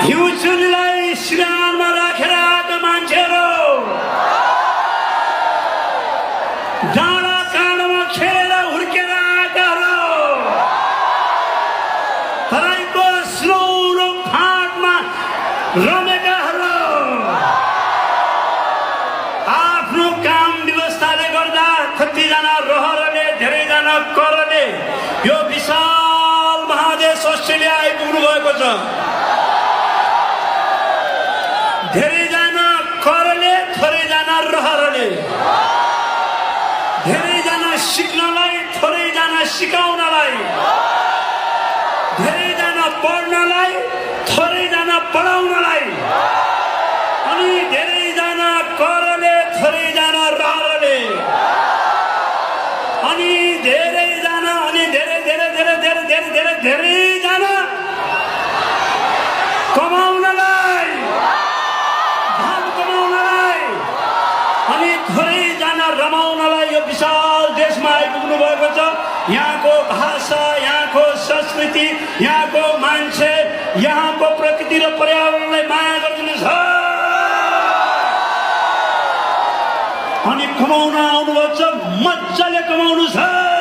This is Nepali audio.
हिउँचुलीलाई सिरानमा राखेर आएका मान्छेहरू, डाँडा काँडामा खेलेर हुर्केर आएकाहरू, तराईको सुनौलो फाँटमा रमेकाहरू, आफ्नो काम व्यवस्थाले गर्दा कतिजना रहरले धेरैजना करले यो विशाल महादेश अस्ट्रेलिया आइपुग्नु भएको छ। धेरैजना करले, थोरैजना रहरले, धेरैजना सिक्नलाई, थोरैजना सिकाउनलाई, धेरैजना पढ्नलाई, थोरैजना पढाउनलाई, अनि धेरैजना करले, थोरैजना रहरले, अनि धेरैजना, अनि धेरै धेरै धेरै धेरै धेरै धेरै धेरैजना कमाउनलाई, धन कमाउनलाई, अनि थोरैजना रमाउनलाई यो विशाल देशमा आइपुग्नु भएको छ। यहाँको भाषा, यहाँको संस्कृति, यहाँको मान्छे, यहाँको प्रकृति र पर्यावरणलाई माया गरिदिनु छ। अनि कमाउन आउनुभएको छ, मजाले कमाउनु छ।